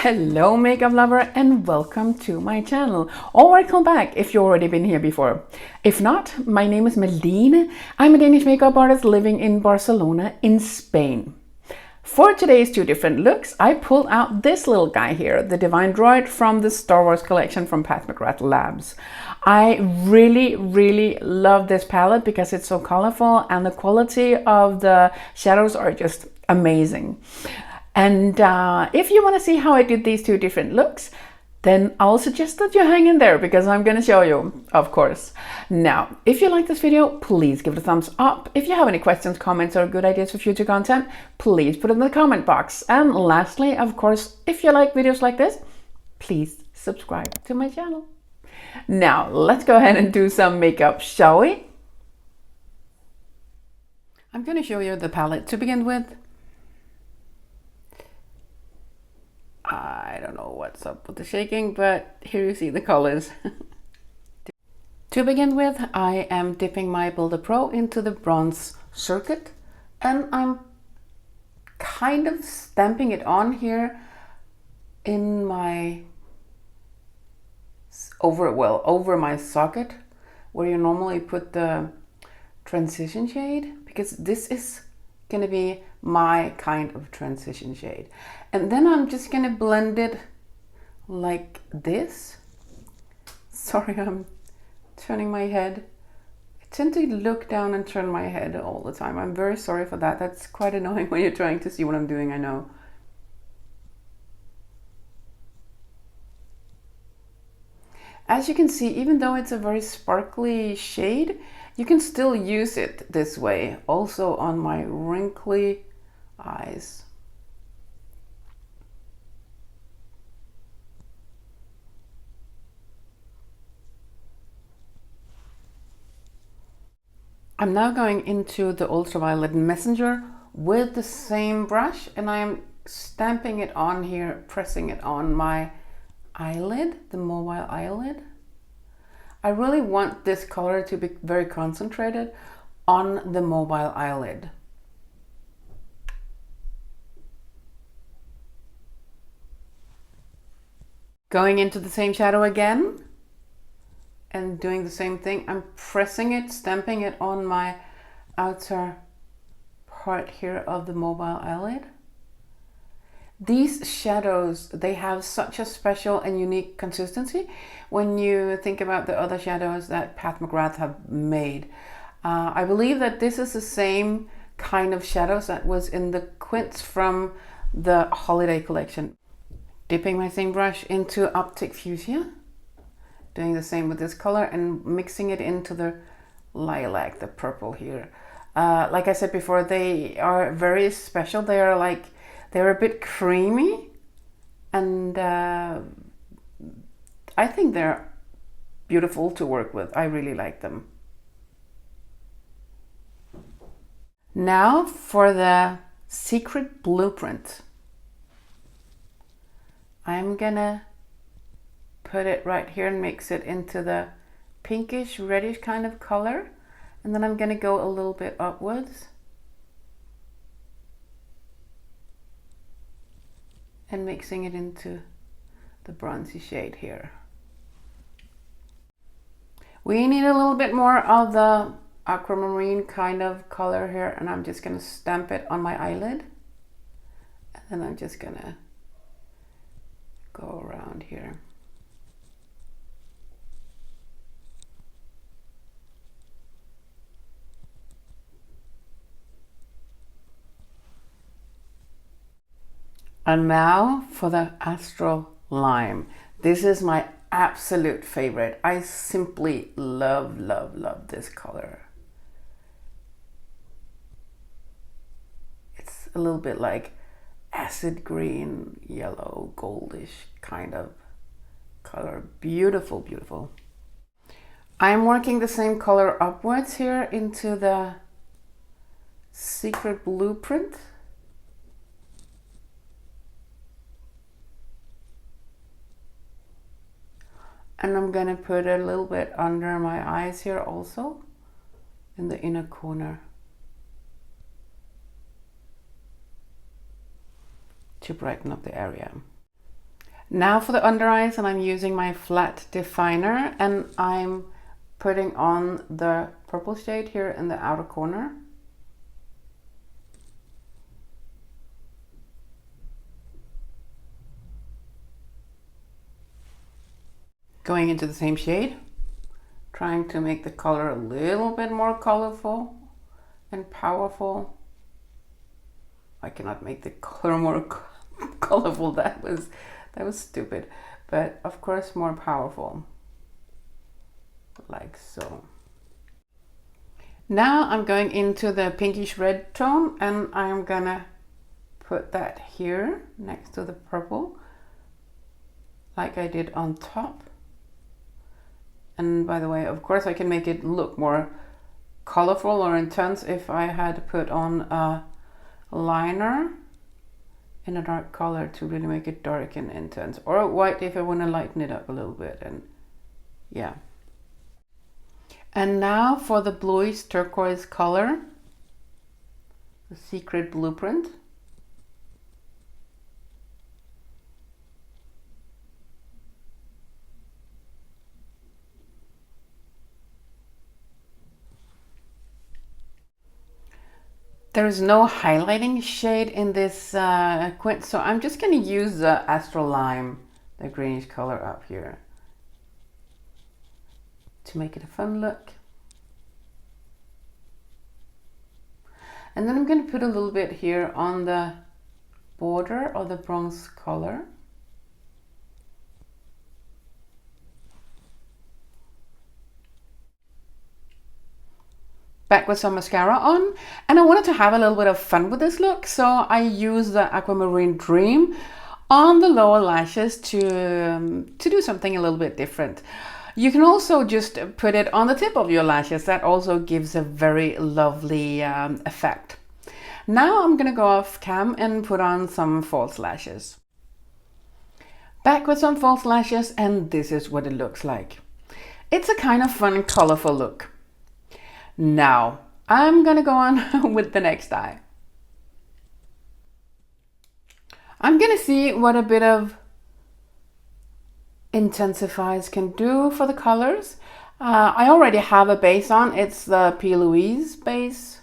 Hello makeup lover and welcome to my channel, or welcome back if you've already been here before. If not, my name is Malene. I'm a Danish makeup artist living in Barcelona in Spain. For today's two different looks, I pulled out this little guy here, the Divine Droid from the Star Wars collection from Pat McGrath Labs. I really love this palette because it's so colorful and the quality of the shadows are just amazing. And if you want to see how I did these two different looks, then I'll suggest that you hang in there because I'm going to show you, of course. Now, if you like this video, please give it a thumbs up. If you have any questions, comments, or good ideas for future content, please put it in the comment box. And lastly, of course, if you like videos like this, please subscribe to my channel. Now, let's go ahead and do some makeup, shall we? I'm going to show you the palette to begin with. I don't know what's up with the shaking, but here you see the colors. To begin with, I am dipping my Builder Pro into the bronze circuit, and I'm kind of stamping it on here in my over my socket where you normally put the transition shade, because this is gonna be my kind of transition shade. And then I'm just gonna blend it like this. Sorry, I'm turning my head. I tend to look down and turn my head all the time. I'm very sorry for that. That's quite annoying when you're trying to see what I'm doing, I know. As you can see, even though it's a very sparkly shade, you can still use it this way, also on my wrinkly eyes. I'm now going into the Ultraviolet Messenger with the same brush, and I am stamping it on here, pressing it on my eyelid, the mobile eyelid. I really want this color to be very concentrated on the mobile eyelid. Going into the same shadow again and doing the same thing. I'm pressing it, stamping it on my outer part here of the mobile eyelid. These shadows, they have such a special and unique consistency when you think about the other shadows that Pat McGrath have made. I believe that this is the same kind of shadows that was in the quints from the holiday collection. Dipping my same brush into Optic Fuchsia, doing the same with this color and mixing it into the lilac, the purple here. Like I said before, they are very special. They're a bit creamy, and I think they're beautiful to work with. I really like them. Now for the secret blueprint. I'm gonna put it right here and mix it into the pinkish reddish kind of color, and then I'm gonna go a little bit upwards and mixing it into the bronzy shade here. We need a little bit more of the aquamarine kind of color here, and I'm just gonna stamp it on my eyelid, and then I'm just gonna go around here. And now for the Astral Lime. This is my absolute favorite. I simply love this color. It's a little bit like acid green, yellow, goldish kind of color. Beautiful, beautiful. I'm working the same color upwards here into the secret blueprint. And I'm gonna put a little bit under my eyes here also, in the inner corner, to brighten up the area. Now for the under eyes, and I'm using my flat definer, and I'm putting on the purple shade here in the outer corner. Going into the same shade, trying to make the color a little bit more colorful and powerful. I cannot make the color more colorful. That was stupid, but of course more powerful, like so. Now I'm going into the pinkish red tone, and I'm gonna put that here next to the purple, like I did on top. And by the way, of course, I can make it look more colorful or intense if I had put on a liner in a dark color to really make it dark and intense, or white if I want to lighten it up a little bit. And yeah. And now for the bluish turquoise color, the secret blueprint. There is no highlighting shade in this quint, so I'm just going to use the Astro Lime, the greenish color up here, to make it a fun look. And then I'm going to put a little bit here on the border of the bronze color. Back with some mascara on, and I wanted to have a little bit of fun with this look, so I used the Aquamarine Dream on the lower lashes to do something a little bit different. You can also just put it on the tip of your lashes. That also gives a very lovely effect. Now I'm gonna go off cam and put on some false lashes. Back with some false lashes, and this is what it looks like. It's a kind of fun, colorful look. Now, I'm gonna go on with the next eye. I'm gonna see what a bit of intensifies can do for the colors. I already have a base on. It's the P. Louise base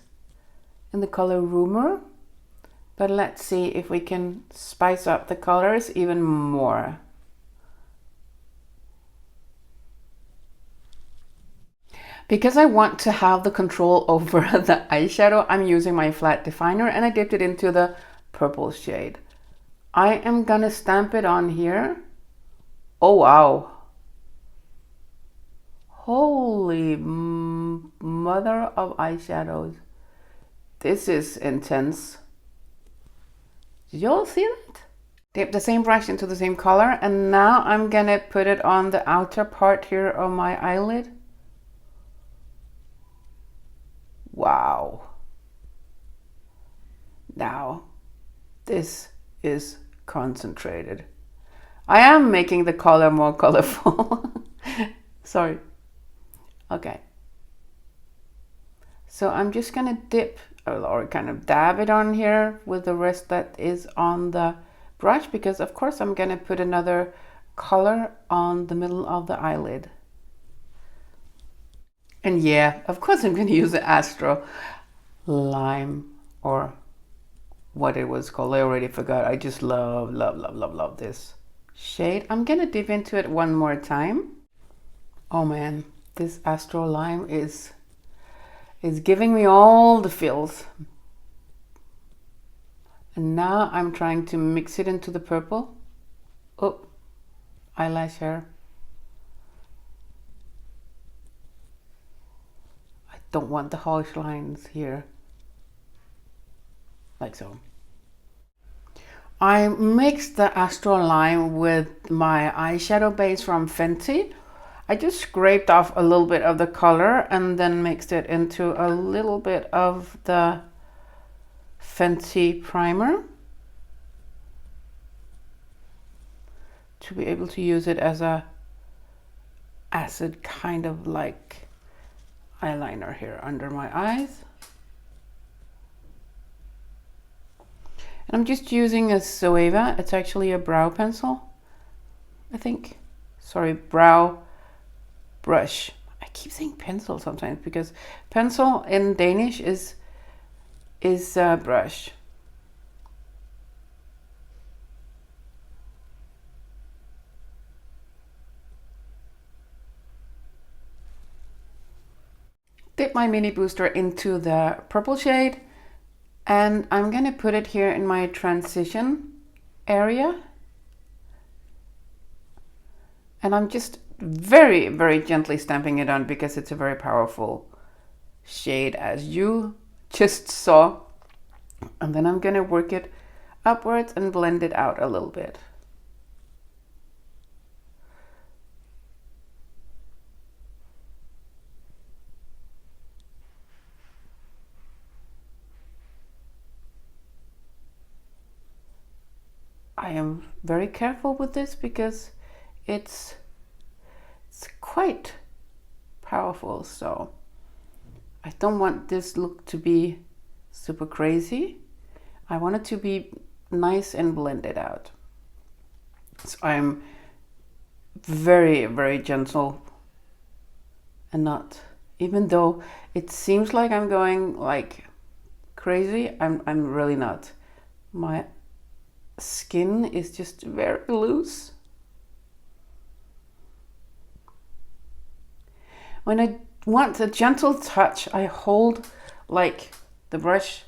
in the color Rumor. But let's see if we can spice up the colors even more. Because I want to have the control over the eyeshadow, I'm using my flat definer, and I dipped it into the purple shade. I am gonna stamp it on here. Oh wow. Holy mother of eyeshadows. This is intense. Did you all see that? Dip the same brush into the same color, and now I'm gonna put it on the outer part here of my eyelid. Wow. Now, this is concentrated. I am making the color more colorful. Sorry. Okay. So I'm just gonna dip or kind of dab it on here with the rest that is on the brush, because of course I'm gonna put another color on the middle of the eyelid. And yeah, of course I'm going to use the Astro Lime, or what it was called. I already forgot. I just love this shade. I'm going to dip into it one more time. Oh man, this Astro Lime is giving me all the feels. And now I'm trying to mix it into the purple. Oh, eyelash hair. Don't want the harsh lines here, like so. I mixed the Astro Lime with my eyeshadow base from Fenty. I just scraped off a little bit of the color and then mixed it into a little bit of the Fenty primer to be able to use it as a acid kind of like eyeliner here under my eyes. And I'm just using a Zoeva. It's actually a brow pencil. I think. Sorry, brow brush. I keep saying pencil sometimes because pencil in Danish is brush. Dip my mini booster into the purple shade, and I'm gonna put it here in my transition area. And I'm just very, very gently stamping it on because it's a very powerful shade, as you just saw. And then I'm gonna work it upwards and blend it out a little bit. I am very careful with this because it's quite powerful, so I don't want this look to be super crazy. I want it to be nice and blended out. So I'm very, very gentle and not, even though it seems like I'm going like crazy, I'm really not. My skin is just very loose. When I want a gentle touch, I hold like the brush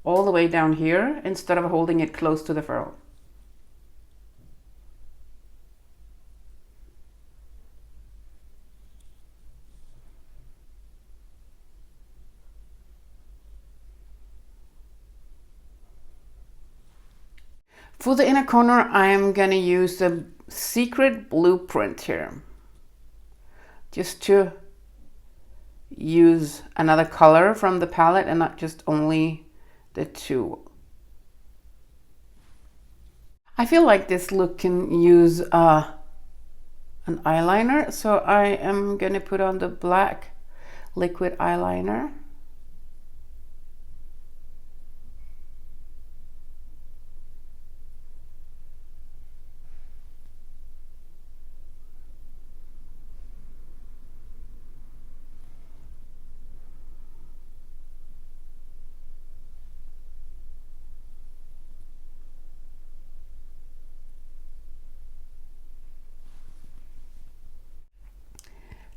all the way down here instead of holding it close to the furrow. For the inner corner, I am gonna use the secret blueprint here, just to use another color from the palette and not just only the two. I feel like this look can use an eyeliner, so I am gonna put on the black liquid eyeliner.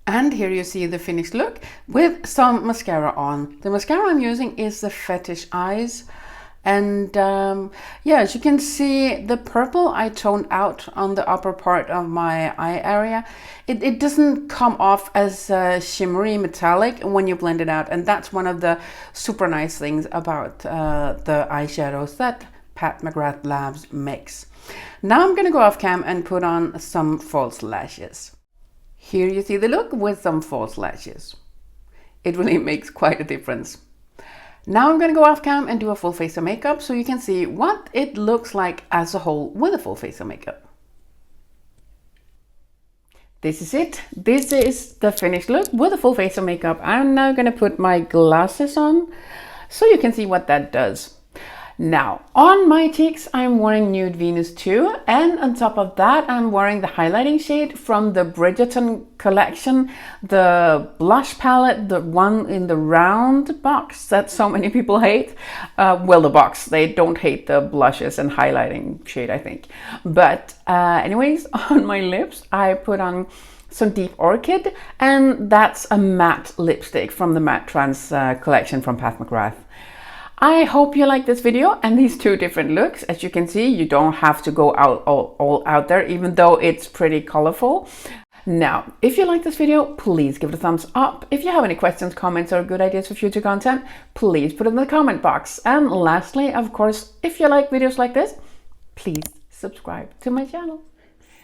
And here you see the finished look with some mascara on. The mascara I'm using is the Fetish Eyes. And yeah, as you can see, the purple I toned out on the upper part of my eye area. It doesn't come off as shimmery metallic when you blend it out. And that's one of the super nice things about the eyeshadows that Pat McGrath Labs makes. Now I'm gonna go off cam and put on some false lashes. Here you see the look with some false lashes. It really makes quite a difference. Now I'm going to go off cam and do a full face of makeup so you can see what it looks like as a whole with a full face of makeup. This is it. This is the finished look with a full face of makeup. I'm now going to put my glasses on so you can see what that does. Now, on my cheeks, I'm wearing Nude Venus 2, and on top of that, I'm wearing the highlighting shade from the Bridgerton collection, the blush palette, the one in the round box that so many people hate. Well, the box, they don't hate the blushes and highlighting shade, I think. But anyways, on my lips, I put on some Deep Orchid, and that's a matte lipstick from the Matte Trans collection from Pat McGrath. I hope you like this video and these two different looks. As you can see, you don't have to go all out there, even though it's pretty colorful. Now, if you like this video, please give it a thumbs up. If you have any questions, comments, or good ideas for future content, please put it in the comment box. And lastly, of course, if you like videos like this, please subscribe to my channel.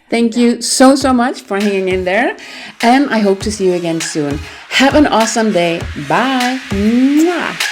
Thank you so much for hanging in there, and I hope to see you again soon. Have an awesome day. Bye. Mwah.